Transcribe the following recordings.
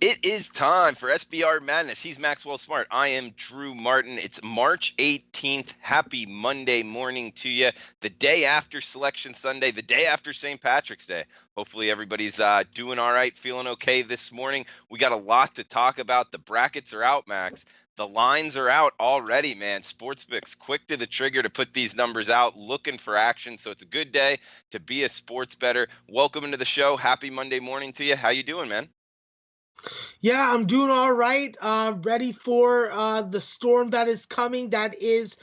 It is time for SBR Madness. He's Maxwell Smart. I am Drew Martin. It's March 18th. Happy Monday morning to you. The day after Selection Sunday, the day after St. Patrick's Day. Hopefully everybody's doing all right, feeling okay this morning. We got a lot to talk about. The brackets are out, Max. The lines are out already, man. Sportsbook's quick to the trigger to put these numbers out, looking for action. So it's a good day to be a sports bettor. Welcome into the show. Happy Monday morning to you. How you doing, man? Yeah, I'm doing all right. Ready for the storm that is coming. That is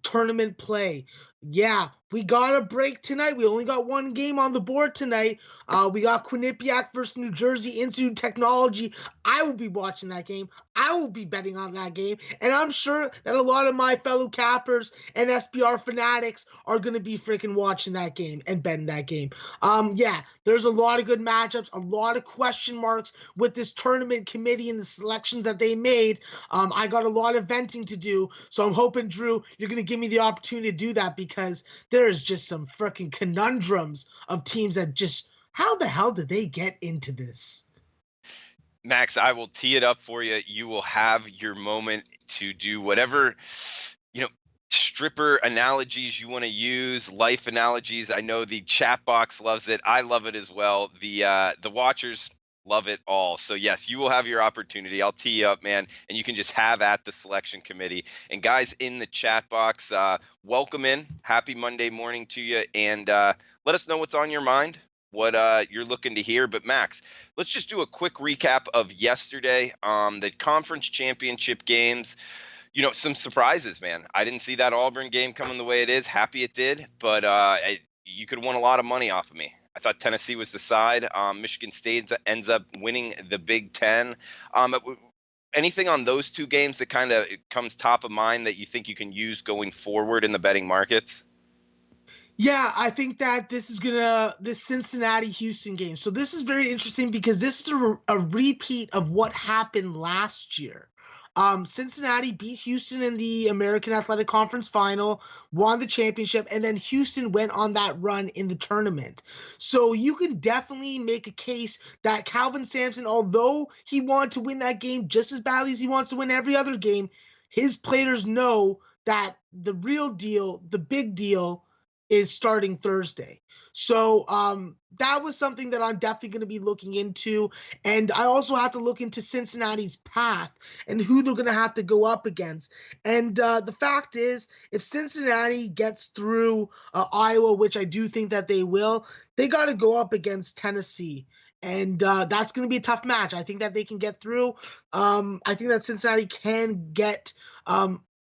tournament play. Yeah, we got a break tonight. We only got one game on the board tonight. We got Quinnipiac versus New Jersey Institute Technology. I will be watching that game. I will be betting on that game. And I'm sure that a lot of my fellow cappers and SBR fanatics are going to be freaking watching that game and betting that game. Yeah, there's a lot of good matchups, a lot of question marks with this tournament committee and the selections that they made. I got a lot of venting to do. So I'm hoping, Drew, you're going to give me the opportunity to do that because there is just some freaking conundrums of teams that just, how the hell did they get into this? Max, I will tee it up for you. You will have your moment to do whatever, stripper analogies you want to use, life analogies. I know the chat box loves it. I love it as well. The watchers love it all. So yes, you will have your opportunity. I'll tee you up, man, and you can just have at the selection committee. And guys in the chat box, welcome in. Happy Monday morning to you, and let us know what's on your mind, what you're looking to hear. But Max, let's just do a quick recap of yesterday, the conference championship games. Some surprises, man. I didn't see that Auburn game coming the way it is. Happy it did, but you could have won a lot of money off of me. I thought Tennessee was the side. Michigan State ends up winning the Big Ten. Anything on those two games that kind of comes top of mind that you think you can use going forward in the betting markets? Yeah, I think that this Cincinnati-Houston game. So this is very interesting because this is a repeat of what happened last year. Cincinnati beat Houston in the American Athletic Conference final, won the championship, and then Houston went on that run in the tournament. So you can definitely make a case that Calvin Sampson, although he wanted to win that game just as badly as he wants to win every other game, his players know that the real deal, the big deal, is starting Thursday. So that was something that I'm definitely going to be looking into. And I also have to look into Cincinnati's path and who they're going to have to go up against. And the fact is, if Cincinnati gets through Iowa, which I do think that they will, they got to go up against Tennessee. And that's going to be a tough match. I think that they can get through. I think that Cincinnati can get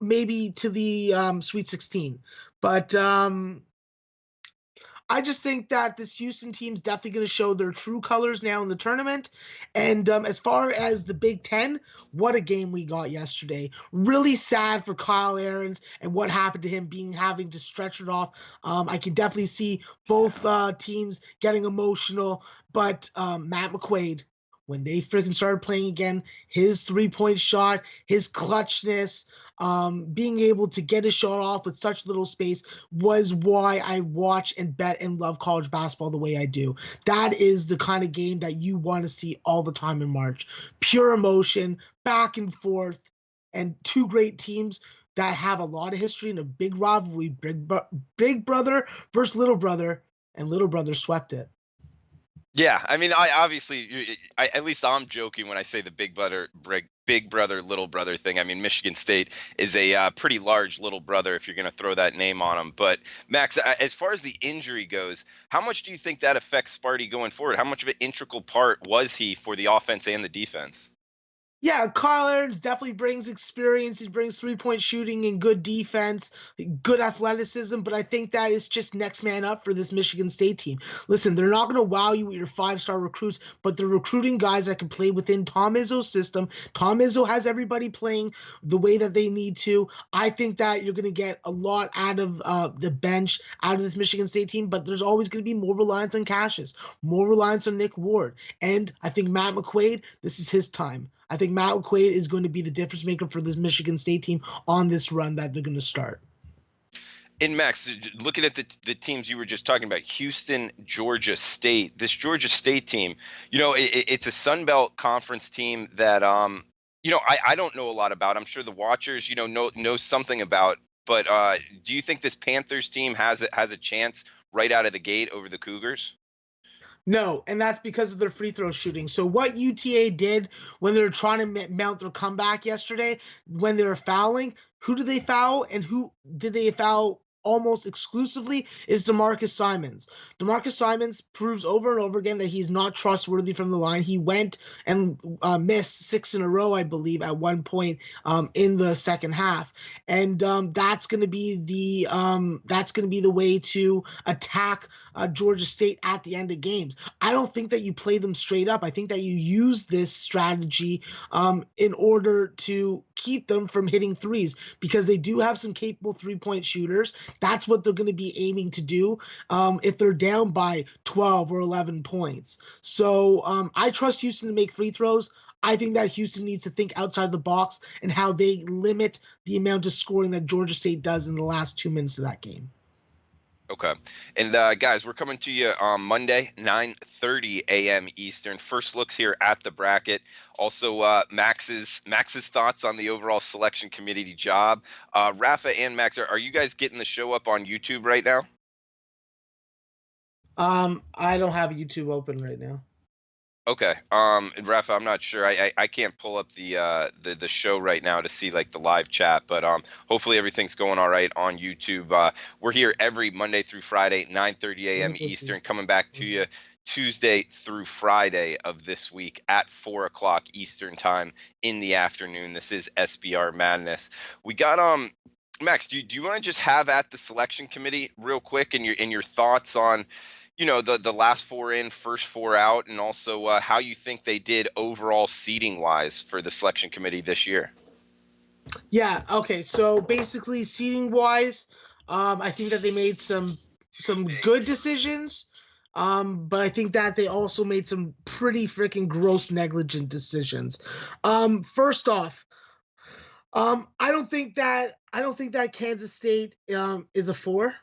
maybe to the Sweet 16. But I just think that this Houston team's definitely going to show their true colors now in the tournament. And as far as the Big Ten, what a game we got yesterday. Really sad for Kyle Ahrens and what happened to him having to stretch it off. I can definitely see both teams getting emotional, but Matt McQuaid, when they freaking started playing again, his three-point shot, his clutchness, being able to get a shot off with such little space was why I watch and bet and love college basketball the way I do. That is the kind of game that you want to see all the time in March. Pure emotion, back and forth, and two great teams that have a lot of history and a big rivalry, big brother versus little brother, and little brother swept it. Yeah, I mean, at least I'm joking when I say the big brother, little brother thing. I mean, Michigan State is a pretty large little brother if you're going to throw that name on them. But Max, as far as the injury goes, how much do you think that affects Sparty going forward? How much of an integral part was he for the offense and the defense? Yeah, Kyle Ahrens definitely brings experience. He brings three-point shooting and good defense, good athleticism, but I think that is just next man up for this Michigan State team. Listen, they're not going to wow you with your five-star recruits, but they're recruiting guys that can play within Tom Izzo's system. Tom Izzo has everybody playing the way that they need to. I think that you're going to get a lot out of the bench, out of this Michigan State team, but there's always going to be more reliance on Cassius, more reliance on Nick Ward, and I think Matt McQuaid, this is his time. I think Matt McQuaid is going to be the difference maker for this Michigan State team on this run that they're going to start. And Max, looking at the teams you were just talking about, Houston, Georgia State. This Georgia State team, it's a Sun Belt Conference team that I don't know a lot about. I'm sure the watchers, know something about. But do you think this Panthers team has a chance right out of the gate over the Cougars? No, and that's because of their free throw shooting. So what UTA did when they were trying to mount their comeback yesterday, when they were fouling, who did they foul and who did they foul almost exclusively is DeMarcus Simons. DeMarcus Simons proves over and over again that he's not trustworthy from the line. He went and missed 6 in a row, I believe, at one point in the second half, and that's going to be the way to attack Georgia State at the end of games. I don't think that you play them straight up. I think that you use this strategy in order to keep them from hitting threes because they do have some capable three-point shooters. That's what they're going to be aiming to do if they're down by 12 or 11 points. So I trust Houston to make free throws. I think that Houston needs to think outside the box and how they limit the amount of scoring that Georgia State does in the last 2 minutes of that game. Okay. And guys, we're coming to you on Monday, 9:30 a.m. Eastern. First looks here at the bracket. Also, Max's thoughts on the overall selection committee job. Rafa and Max, are you guys getting the show up on YouTube right now? I don't have YouTube open right now. Okay. And Rafa, I'm not sure. I can't pull up the show right now to see like the live chat, but hopefully everything's going all right on YouTube. We're here every Monday through Friday, 9:30 a.m. Eastern, coming back to you Tuesday through Friday of this week at 4 o'clock Eastern time in the afternoon. This is SBR Madness. We got Max, do you want to just have at the selection committee real quick and your thoughts on the last four in, first four out, and also how you think they did overall seeding wise for the selection committee this year? Yeah. Okay. So basically, seating wise, I think that they made some good decisions, but I think that they also made some pretty freaking gross, negligent decisions. First off, I don't think that Kansas State is a 4.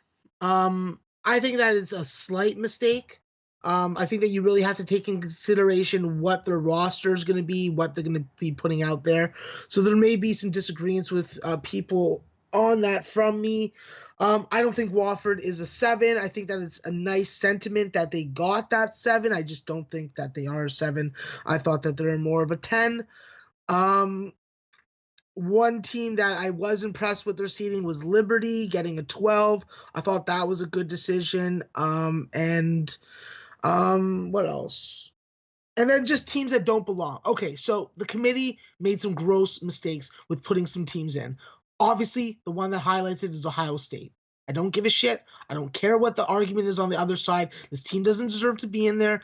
I think that is a slight mistake. I think that you really have to take in consideration what their roster is going to be, what they're going to be putting out there. So there may be some disagreements with people on that from me. I don't think Wofford is a 7. I think that it's a nice sentiment that they got that 7. I just don't think that they are a 7. I thought that they're more of a 10. One team that I was impressed with their seeding was Liberty getting a 12. I thought that was a good decision. And what else? And then just teams that don't belong. Okay, so the committee made some gross mistakes with putting some teams in. Obviously, the one that highlights it is Ohio State. I don't give a shit. I don't care what the argument is on the other side. This team doesn't deserve to be in there.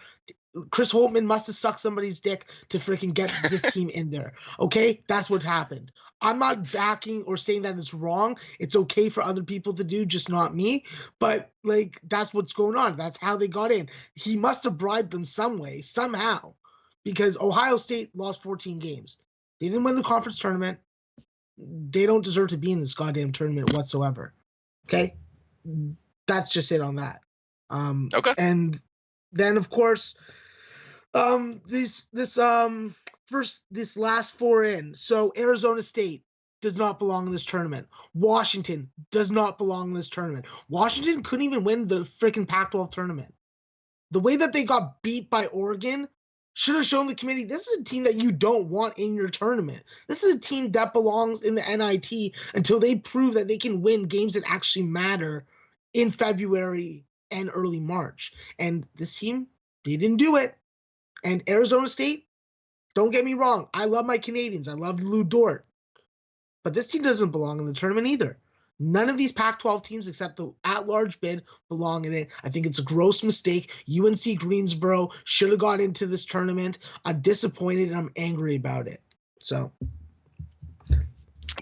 Chris Holtman must have sucked somebody's dick to freaking get this team in there. Okay? That's what happened. I'm not backing or saying that it's wrong. It's okay for other people to do, just not me. But, like, that's what's going on. That's how they got in. He must have bribed them some way, somehow, because Ohio State lost 14 games. They didn't win the conference tournament. They don't deserve to be in this goddamn tournament whatsoever. Okay? That's just it on that. Okay. And then, of course, this last four in. So Arizona State does not belong in this tournament. Washington does not belong in this tournament. Washington couldn't even win the freaking Pac-12 tournament. The way that they got beat by Oregon should have shown the committee this is a team that you don't want in your tournament. This is a team that belongs in the NIT until they prove that they can win games that actually matter in February and early March. And this team, they didn't do it. And Arizona State, don't get me wrong, I love my Canadians. I love Lou Dort. But this team doesn't belong in the tournament either. None of these Pac-12 teams except the at-large bid belong in it. I think it's a gross mistake. UNC Greensboro should have got into this tournament. I'm disappointed and I'm angry about it. So,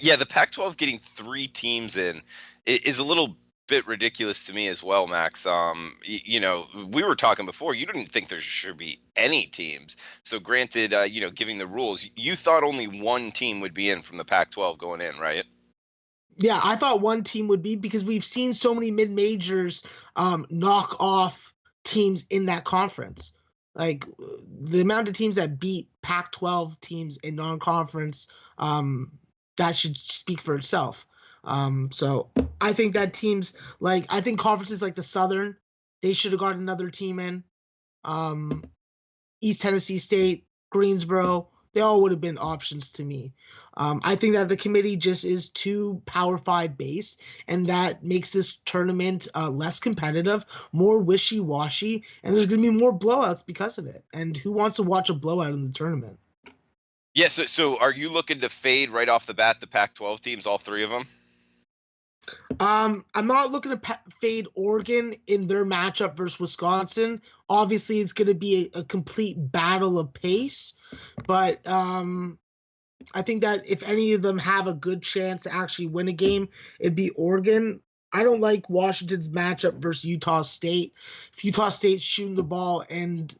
yeah, the Pac-12 getting 3 teams in is a little bit ridiculous to me as well, Max. We were talking before. You didn't think there should be any teams. So, granted, giving the rules, you thought only one team would be in from the Pac-12 going in, right? Yeah, I thought one team would be, because we've seen so many mid-majors knock off teams in that conference. Like the amount of teams that beat Pac-12 teams in non-conference, that should speak for itself. So I think that teams I think conferences like the Southern, they should have got another team in. Um, East Tennessee State, Greensboro, they all would have been options to me. I think that the committee just is too Power Five based, and that makes this tournament less competitive, more wishy washy, and there's going to be more blowouts because of it. And who wants to watch a blowout in the tournament? Yeah, so are you looking to fade right off the bat the Pac-12 teams, all three of them? I'm not looking to fade Oregon in their matchup versus Wisconsin. Obviously, it's going to be a complete battle of pace, but I think that if any of them have a good chance to actually win a game, it'd be Oregon. I don't like Washington's matchup versus Utah State. If Utah State's shooting the ball and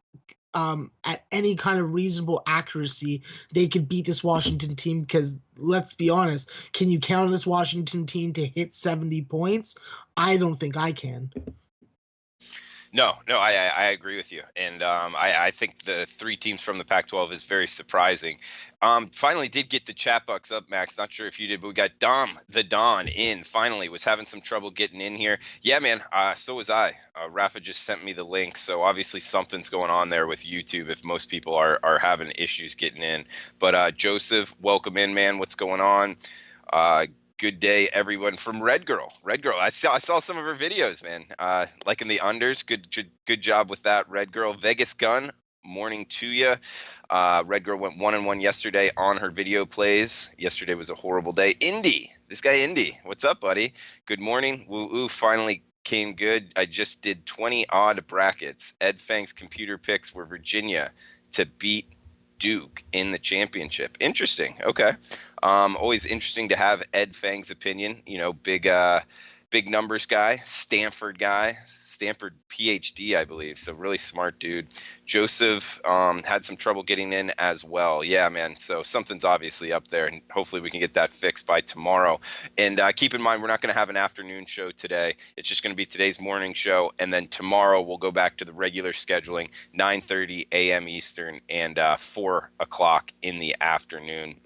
at any kind of reasonable accuracy, they could beat this Washington team, because let's be honest, can you count on this Washington team to hit 70 points? I don't think I can. No, I agree with you, and I think the three teams from the Pac-12 is very surprising. Finally did get the chat box up, Max. Not sure if you did, but we got Dom the Don in. Finally, was having some trouble getting in here. Yeah, man. So was I. Rafa just sent me the link, so obviously something's going on there with YouTube if most people are having issues getting in. But Joseph, welcome in, man. What's going on? Good day, everyone from Red Girl. Red Girl, I saw some of her videos, man. Like in the unders, good job with that, Red Girl. Vegas Gun, morning to you. Red Girl went 1-1 yesterday on her video plays. Yesterday was a horrible day. Indy, this guy Indy, what's up, buddy? Good morning. Woo finally came good. I just did 20 odd brackets. Ed Fang's computer picks were Virginia to beat Duke in the championship. Interesting. Okay. Always interesting to have Ed Fang's opinion. You know, big numbers guy, Stanford PhD, I believe. So really smart dude. Joseph had some trouble getting in as well. Yeah, man. So something's obviously up there, and hopefully we can get that fixed by tomorrow. And keep in mind, we're not going to have an afternoon show today. It's just going to be today's morning show, and then tomorrow we'll go back to the regular scheduling, 9:30 a.m. Eastern and 4 o'clock in the afternoon.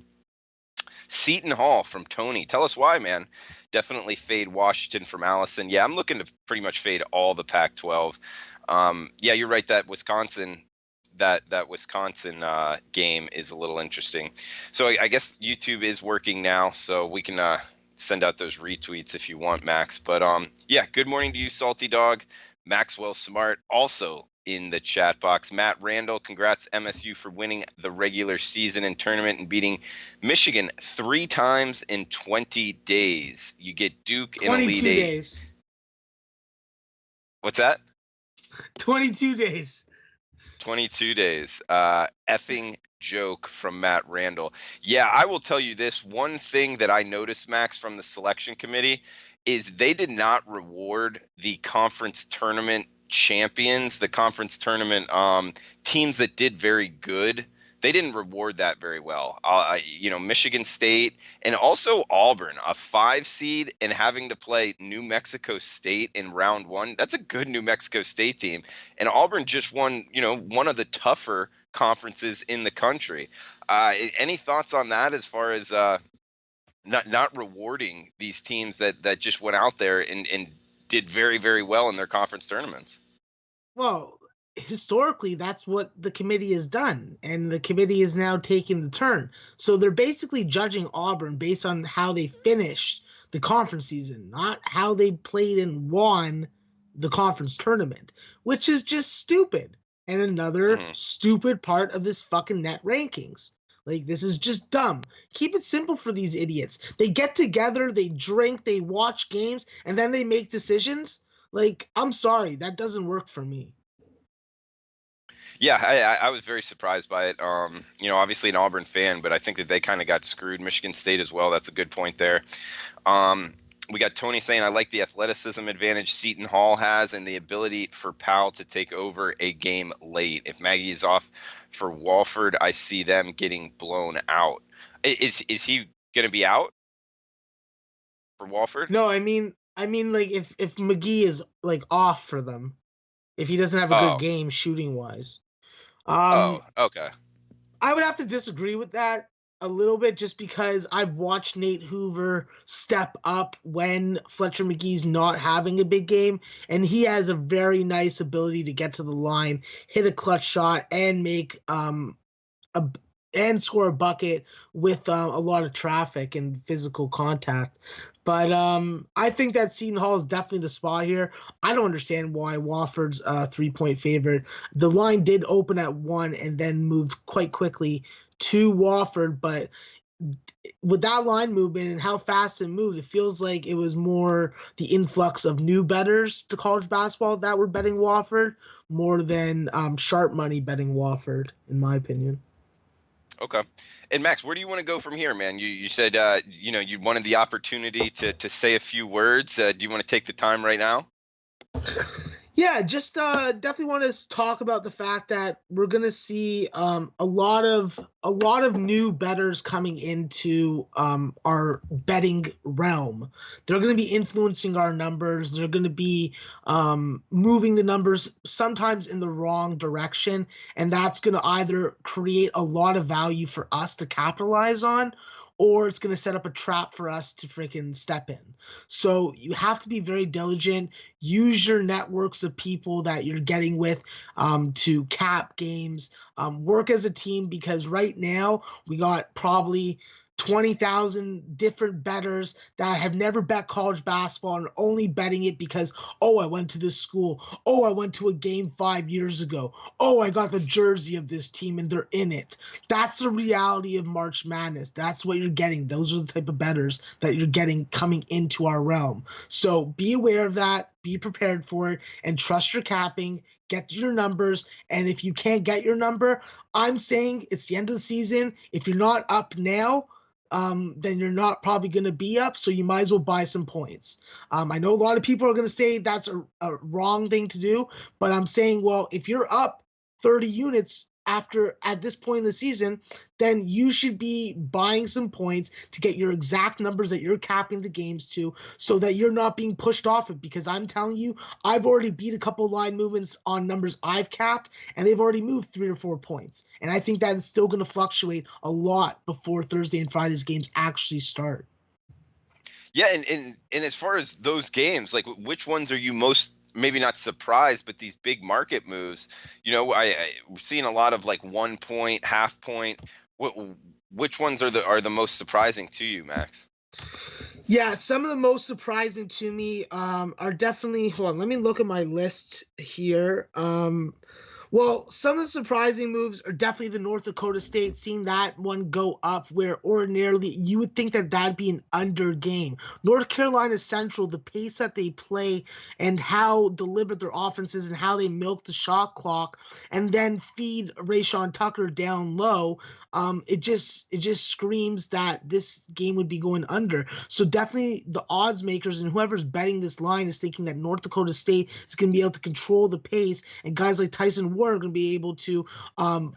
Seton Hall from Tony. Tell us why, man. Definitely fade Washington from Allison. Yeah, I'm looking to pretty much fade all the Pac-12. Yeah, you're right. That Wisconsin game is a little interesting. So I guess YouTube is working now, so we can send out those retweets if you want, Max. But yeah, good morning to you, Salty Dog. Maxwell Smart also in the chat box. Matt Randall, congrats MSU for winning the regular season and tournament and beating Michigan 3 times in 20 days. You get Duke in Elite 22 Eight. days. What's that? 22 days. 22 days. Effing joke from Matt Randall. Yeah, I will tell you this. One thing that I noticed, Max, from the selection committee is they did not reward the conference tournament champions, the conference tournament teams that did very good. They didn't reward that very well. Michigan State and also Auburn, a 5 seed, and having to play New Mexico State in round 1. That's a good New Mexico State team. And Auburn just won, one of the tougher conferences in the country. Any thoughts on that as far as not rewarding these teams that just went out there and did very, very well in their conference tournaments? Well, historically, that's what the committee has done, and the committee is now taking the turn. So they're basically judging Auburn based on how they finished the conference season, not how they played and won the conference tournament, which is just stupid. And another stupid part of this fucking net rankings. Like, this is just dumb. Keep it simple for these idiots. They get together, they drink, they watch games, and then they make decisions. Like, I'm sorry, that doesn't work for me. Yeah, I was very surprised by it. Obviously an Auburn fan, but I think that they kind of got screwed. Michigan State as well. That's a good point there. We got Tony saying, I like the athleticism advantage Seton Hall has and the ability for Powell to take over a game late. If Maggie is off for Walford, I see them getting blown out. Is he going to be out? for Wofford? No, I mean, like if McGee is like off for them, if he doesn't have a good Oh, game shooting wise. oh, Um, okay. I would have to disagree with that a little bit just because I've watched Nate Hoover step up when Fletcher McGee's not having a big game, and he has a very nice ability to get to the line, hit a clutch shot, and make a and score a bucket with a lot of traffic and physical contact. But I think that Seton Hall is definitely the spot here. I don't understand why Wofford's 3-point favorite. The line did open at 1 and then moved quite quickly to Wofford, but with that line movement and how fast it moved, it feels like it was more the influx of new bettors to college basketball that were betting Wofford more than sharp money betting Wofford, in my opinion. Okay. And Max, where do you want to go from here, man? You said you wanted the opportunity to say a few words. Do you want to take the time right now? Yeah, just definitely want to talk about the fact that we're gonna see a lot of new bettors coming into our betting realm. They're gonna be influencing our numbers. They're gonna be moving the numbers sometimes in the wrong direction, and that's gonna either create a lot of value for us to capitalize on, or it's going to set up a trap for us to freaking step in. So you have to be very diligent. Use your networks of people that you're getting with to cap games. Work as a team because right now we got probably 20,000 different bettors that have never bet college basketball and are only betting it because, oh, I went to this school. Oh, I went to a game 5 years ago. Oh, I got the jersey of this team and they're in it. That's the reality of March Madness. That's what you're getting. Those are the type of bettors that you're getting coming into our realm. So be aware of that, be prepared for it, and trust your capping. Get your numbers. And if you can't get your number, I'm saying it's the end of the season. If you're not up now, then you're not probably going to be up. So you might as well buy some points. I know a lot of people are going to say that's a wrong thing to do, but I'm saying, well, if you're up 30 units after at this point in the season, then you should be buying some points to get your exact numbers that you're capping the games to so that you're not being pushed off it. Because I'm telling you, I've already beat a couple line movements on numbers I've capped, and they've already moved 3 or 4 points. And I think that is still going to fluctuate a lot before Thursday and Friday's games actually start. Yeah, and as far as those games, like which ones are you most maybe not surprised, but these big market moves? We're seeing a lot of like 1 point, half point. What which ones are the most surprising to you, Max? Yeah, some of the most surprising to me are definitely. Hold on, let me look at my list here. Well, some of the surprising moves are definitely the North Dakota State, seeing that one go up where ordinarily you would think that that'd be an under game. North Carolina Central, the pace that they play and how deliberate their offense is and how they milk the shot clock and then feed Rayshawn Tucker down low, it just screams that this game would be going under. So definitely the odds makers and whoever's betting this line is thinking that North Dakota State is going to be able to control the pace, and guys like Tyson Ward are going to be able to,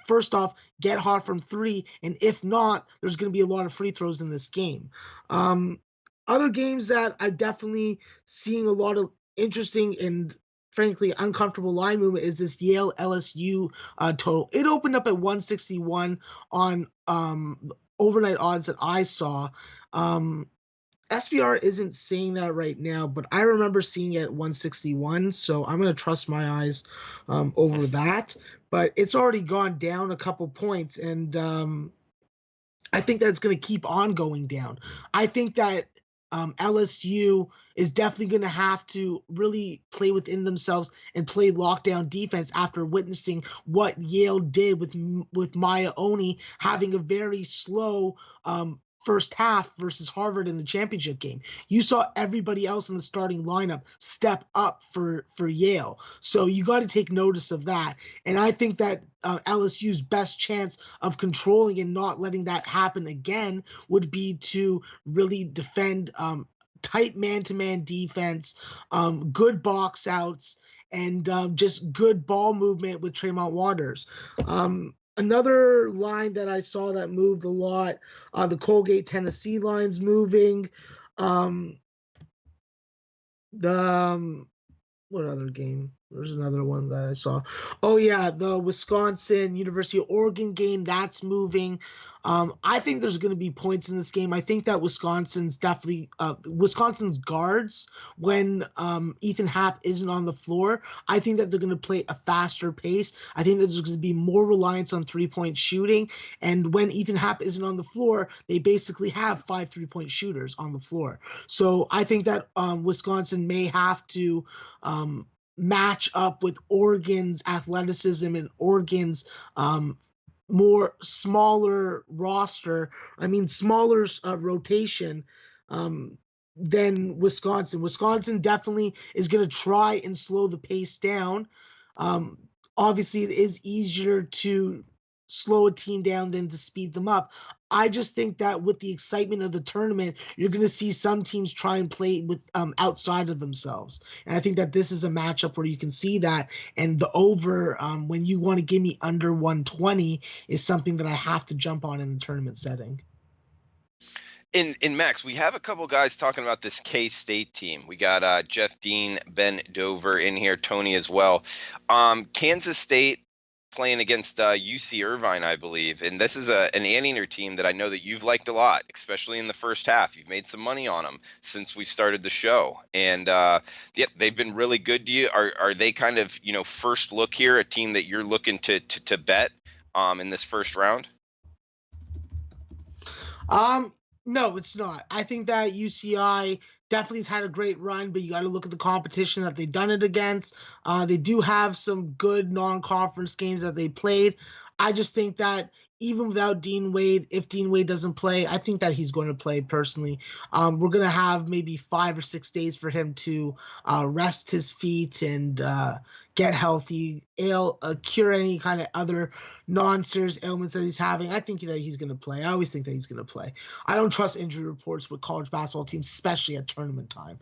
first off, get hot from 3, and if not, there's going to be a lot of free throws in this game. Other games that I'm definitely seeing a lot of interesting and frankly uncomfortable line movement is this Yale LSU total. It opened up at 161 on overnight odds that I saw. SBR isn't saying that right now, but I remember seeing it at 161, so I'm going to trust my eyes over that. But it's already gone down a couple points, and I think that's going to keep on going down. I think that LSU is definitely going to have to really play within themselves and play lockdown defense after witnessing what Yale did with Maya Oni having a very slow first half versus Harvard in the championship game. You saw everybody else in the starting lineup step up for Yale. So you got to take notice of that. And I think that LSU's best chance of controlling and not letting that happen again would be to really defend tight man-to-man defense, good box outs, and just good ball movement with Tremont Waters. Another line that I saw that moved a lot, the Colgate, Tennessee line's moving. The what other game? There's another one that I saw. Oh yeah, the Wisconsin University of Oregon game that's moving. I think there's going to be points in this game. I think that Wisconsin's guards when Ethan Happ isn't on the floor. I think that they're going to play a faster pace. I think that there's going to be more reliance on 3-point shooting. And when Ethan Happ isn't on the floor, they basically have 5 3-point shooters on the floor. So I think that Wisconsin may have to match up with Oregon's athleticism and Oregon's more smaller roster. I mean, smaller rotation than Wisconsin. Wisconsin definitely is going to try and slow the pace down. Um, Obviously, it is easier to slow a team down than to speed them up. I just think that with the excitement of the tournament, you're going to see some teams try and play with outside of themselves, and I think that this is a matchup where you can see that. And the over, when you want to give me under 120, is something that I have to jump on in the tournament setting. In Max, we have a couple guys talking about this K-State team. We got Jeff Dean, Ben Dover in here, Tony as well. Kansas State playing against UC Irvine, I believe. And this is an Anteater team that I know that you've liked a lot, especially in the first half. You've made some money on them since we started the show. And, yep, they've been really good to you. Are they kind of, first look here, a team that you're looking to bet in this first round? No, it's not. I think that UCI definitely has had a great run, but you got to look at the competition that they've done it against. They do have some good non-conference games that they played. I just think that even without Dean Wade, if Dean Wade doesn't play, I think that he's going to play personally. We're going to have maybe 5 or 6 days for him to rest his feet and get healthy, cure any kind of other non-serious ailments that he's having. I think that he's going to play. I always think that he's going to play. I don't trust injury reports with college basketball teams, especially at tournament time.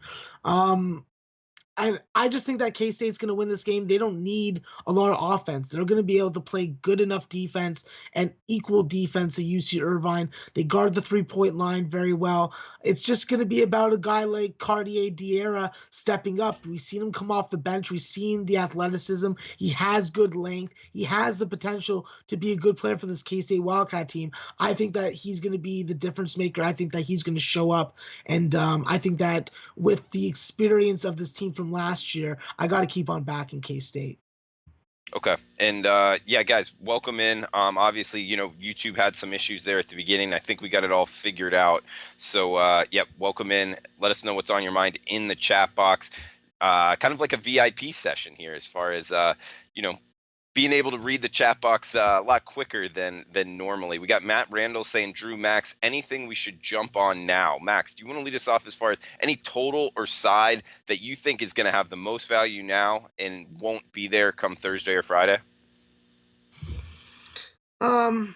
I just think that K-State's going to win this game. They don't need a lot of offense. They're going to be able to play good enough defense and equal defense to UC Irvine. They guard the 3-point line very well. It's just going to be about a guy like Cartier Diarra stepping up. We've seen him come off the bench. We've seen the athleticism. He has good length. He has the potential to be a good player for this K-State Wildcat team. I think that he's going to be the difference maker. I think that he's going to show up. And I think that with the experience of this team from last year, I got to keep on backing K-State. Okay. And yeah, guys, welcome in. Obviously, YouTube had some issues there at the beginning. I think we got it all figured out. So, yeah, welcome in. Let us know what's on your mind in the chat box. Kind of like a VIP session here as far as, being able to read the chat box a lot quicker than normally. We got Matt Randall saying, Drew, Max, anything we should jump on now? Max, do you want to lead us off as far as any total or side that you think is going to have the most value now and won't be there come Thursday or Friday? I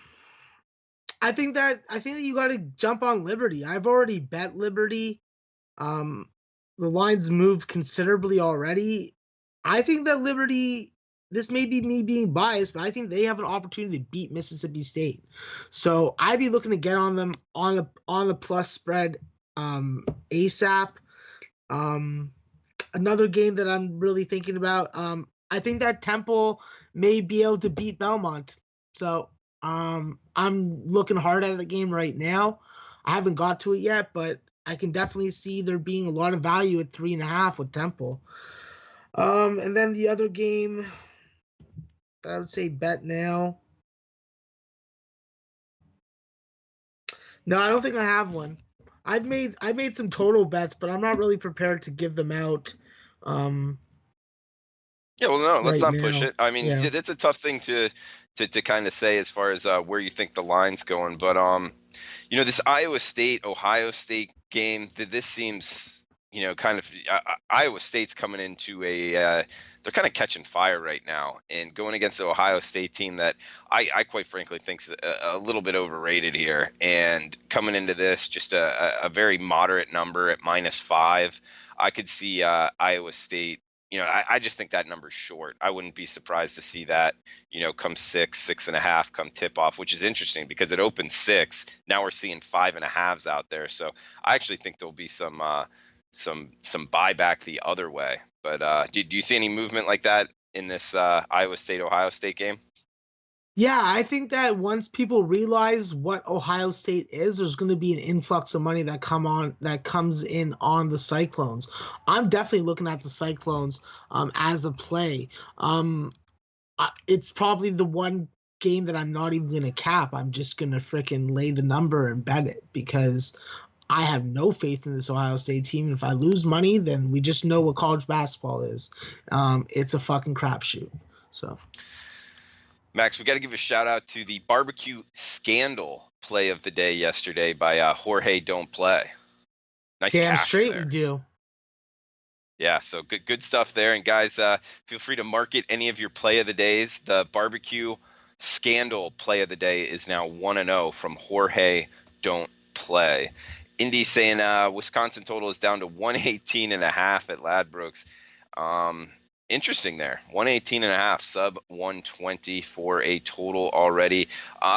think that you got to jump on Liberty. I've already bet Liberty. The line's moved considerably already. I think that Liberty, this may be me being biased, but I think they have an opportunity to beat Mississippi State. So I'd be looking to get on them on the plus spread ASAP. Another game that I'm really thinking about, I think that Temple may be able to beat Belmont. So I'm looking hard at the game right now. I haven't got to it yet, but I can definitely see there being a lot of value at 3.5 with Temple. And then the other game that I would say bet now. No, I don't think I have one. I made some total bets, but I'm not really prepared to give them out. Yeah, well, no, let's right not push now. it. I mean, Yeah. it's a tough thing to kind of say as far as where you think the line's going. But this Iowa State Ohio State game, this seems kind of Iowa State's coming into they're kind of catching fire right now and going against the Ohio State team that I quite frankly think's a little bit overrated here. And coming into this, just a very moderate number at -5. I could see Iowa State. I just think that number's short. I wouldn't be surprised to see that, come 6, 6.5, come tip off, which is interesting because it opened 6. Now we're seeing 5.5s out there. So I actually think there'll be some some buyback the other way. But do you see any movement like that in this Iowa State Ohio State game? Yeah, I think that once people realize what Ohio State is, there's going to be an influx of money that comes in on the Cyclones. I'm definitely looking at the Cyclones as a play. It's probably the one game that I'm not even going to cap. I'm just going to freaking lay the number and bet it because I have no faith in this Ohio State team. If I lose money, then we just know what college basketball is. It's a fucking crapshoot. So. Max, we got to give a shout out to the barbecue scandal play of the day yesterday by Jorge Don't Play. Nice Damn cash straight there. we do. Yeah, so good stuff there. And guys, feel free to market any of your play of the days. The barbecue scandal play of the day is now 1-0 from Jorge Don't Play. Indy saying Wisconsin total is down to 118.5 at Ladbrokes. Interesting there. 118.5, sub 120 for a total already.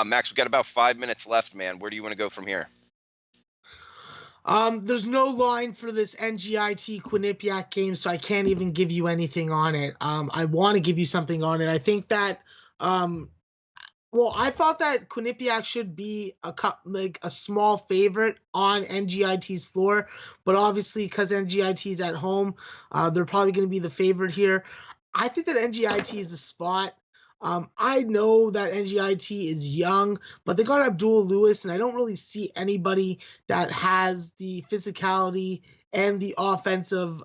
Max, we've got about 5 minutes left, man. Where do you want to go from here? There's no line for this NGIT Quinnipiac game, so I can't even give you anything on it. I want to give you something on it. I think that, I thought that Quinnipiac should be a small favorite on NGIT's floor, but obviously because NGIT is at home, they're probably going to be the favorite here. I think that NGIT is a spot. I know that NGIT is young, but they got Abdul Lewis, and I don't really see anybody that has the physicality and the offensive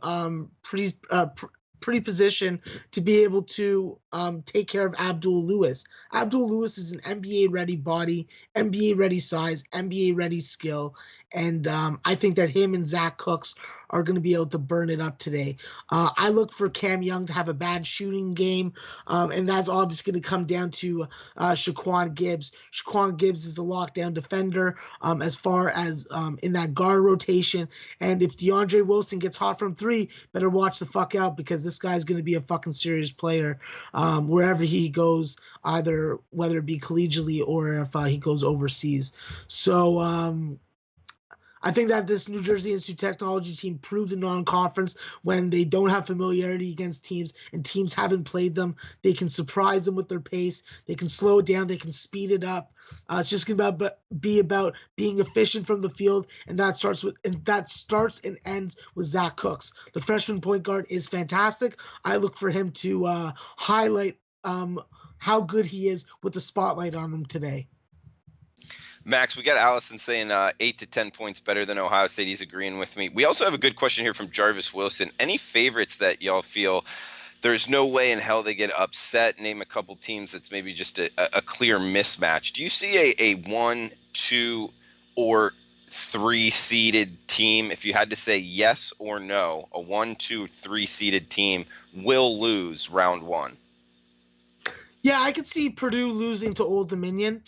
position to be able to take care of Abdul Lewis. Abdul Lewis is an NBA-ready body, NBA-ready size, NBA-ready skill, and I think that him and Zach Cooks are going to be able to burn it up today. I look for Cam Young to have a bad shooting game, and that's obviously going to come down to Shaquan Gibbs. Shaquan Gibbs is a lockdown defender as far as in that guard rotation, and if DeAndre Wilson gets hot from three, better watch the fuck out because this guy's going to be a fucking serious player wherever he goes, either whether it be collegially or if he goes overseas. So I think that this New Jersey Institute Technology team proved in non-conference when they don't have familiarity against teams and teams haven't played them. They can surprise them with their pace. They can slow it down. They can speed it up. It's just going to be about being efficient from the field, and that starts and ends with Zach Cooks. The freshman point guard is fantastic. I look for him to highlight how good he is with the spotlight on him today. Max, we got Allison saying 8 to 10 points better than Ohio State. He's agreeing with me. We also have a good question here from Jarvis Wilson. Any favorites that y'all feel there's no way in hell they get upset? Name a couple teams that's maybe just a clear mismatch. Do you see a 1, 2, or 3 seeded team? If you had to say yes or no, a 1, 2, 3 seeded team will lose round 1. Yeah, I could see Purdue losing to Old Dominion.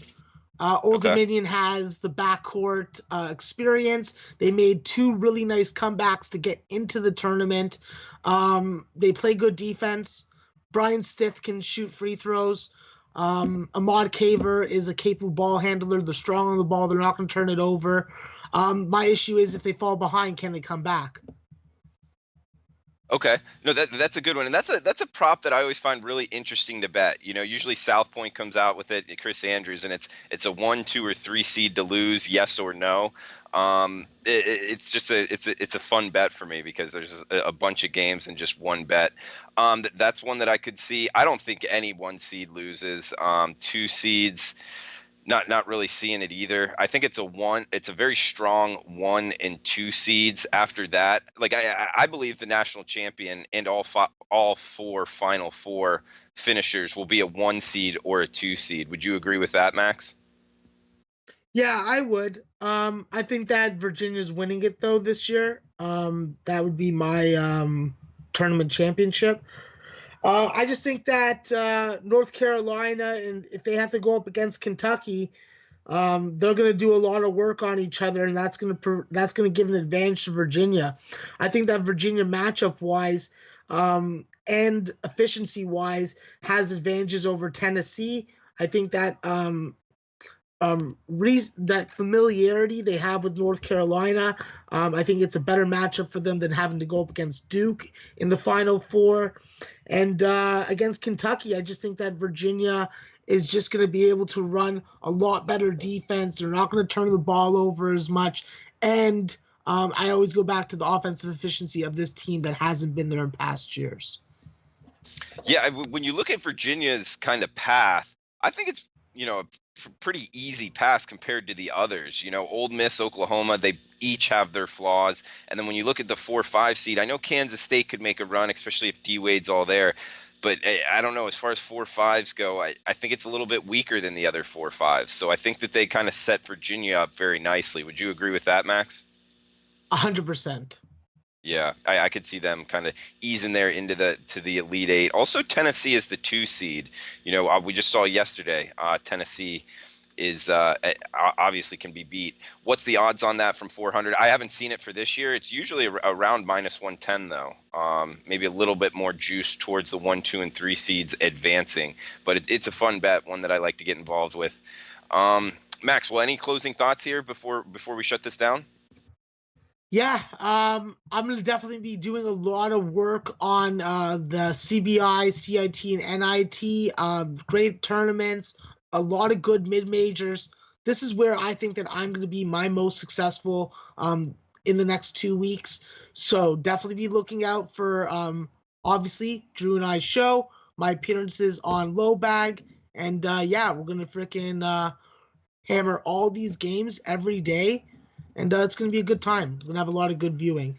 Old Dominion has the backcourt experience. They made 2 really nice comebacks to get into the tournament. They play good defense. Brian Stith can shoot free throws. Ahmad Kaver is a capable ball handler. They're strong on the ball. They're not going to turn it over. My issue is if they fall behind, can they come back? Okay. No, that's a good one. And that's a prop that I always find really interesting to bet. You know, usually South Point comes out with it, Chris Andrews, and it's a 1, 2, or 3 seed to lose, yes or no. It's just a fun bet for me because there's a bunch of games and just one bet. That's one that I could see. I don't think any 1 seed loses. 2 seeds, not really seeing it either. I think it's a very strong 1 and 2 seeds. After that, like I believe the national champion and all 4 Final Four finishers will be a 1 seed or a 2 seed. Would you agree with that, Max? Yeah, I would. I think that Virginia's winning it though this year. That would be my tournament championship. I just think that North Carolina, and if they have to go up against Kentucky, they're going to do a lot of work on each other, and that's going to give an advantage to Virginia. I think that Virginia matchup wise and efficiency wise has advantages over Tennessee. I think that that familiarity they have with North Carolina. I think it's a better matchup for them than having to go up against Duke in the Final Four. And against Kentucky, I just think that Virginia is just going to be able to run a lot better defense. They're not going to turn the ball over as much. And I always go back to the offensive efficiency of this team that hasn't been there in past years. Yeah, when you look at Virginia's kind of path, I think it's, a pretty easy pass compared to the others. Ole Miss, Oklahoma, they each have their flaws. And then when you look at the 4-5 seed, I know Kansas State could make a run, especially if D-Wade's all there. But I don't know, as far as 4-5s go, I think it's a little bit weaker than the other 4-5s. So I think that they kind of set Virginia up very nicely. Would you agree with that, Max? 100%. Yeah, I could see them kind of easing there into the Elite Eight. Also, Tennessee is the 2 seed. We just saw yesterday, Tennessee is obviously can be beat. What's the odds on that from 400? I haven't seen it for this year. It's usually around -110 though. Maybe a little bit more juice towards the 1, 2, and 3 seeds advancing. But it's a fun bet, one that I like to get involved with. Max, any closing thoughts here before we shut this down? Yeah, I'm going to definitely be doing a lot of work on the CBI, CIT, and NIT. Great tournaments, a lot of good mid-majors. This is where I think that I'm going to be my most successful in the next 2 weeks. So definitely be looking out for, obviously, Drew and I's show, my appearances on Low Bag. And yeah, we're going to freaking hammer all these games every day. And it's going to be a good time. We're going to have a lot of good viewing.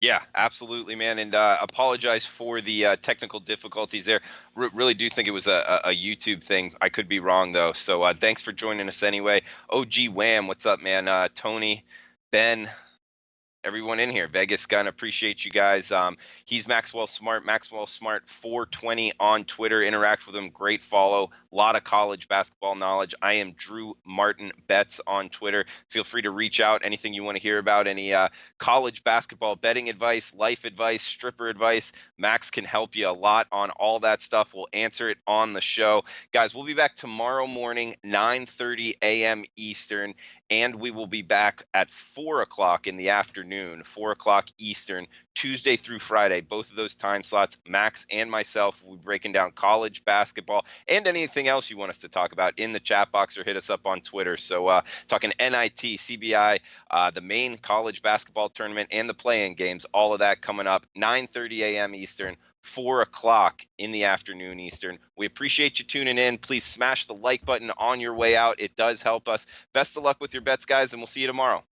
Yeah, absolutely, man. And apologize for the technical difficulties there. Really do think it was a YouTube thing. I could be wrong, though. So thanks for joining us anyway. OG Wham, what's up, man? Tony, Ben, everyone in here. Vegas gonna appreciate you guys. He's Maxwell Smart 420 on Twitter. Interact with him. Great follow. A lot of college basketball knowledge. I am Drew Martin Betts on Twitter. Feel free to reach out. Anything you want to hear about, any college basketball betting advice, life advice, stripper advice. Max can help you a lot on all that stuff. We'll answer it on the show. Guys, we'll be back tomorrow morning, 9:30 a.m. Eastern. And we will be back at 4 o'clock in the afternoon, 4 o'clock Eastern, Tuesday through Friday. Both of those time slots, Max and myself will be breaking down college basketball and anything else you want us to talk about in the chat box or hit us up on Twitter. So talking NIT, CBI, the main college basketball tournament and the play-in games, all of that coming up, 9:30 a.m. Eastern. 4 o'clock in the afternoon Eastern. We appreciate you tuning in. Please smash the like button on your way out. It does help us. Best of luck with your bets, guys, and we'll see you tomorrow.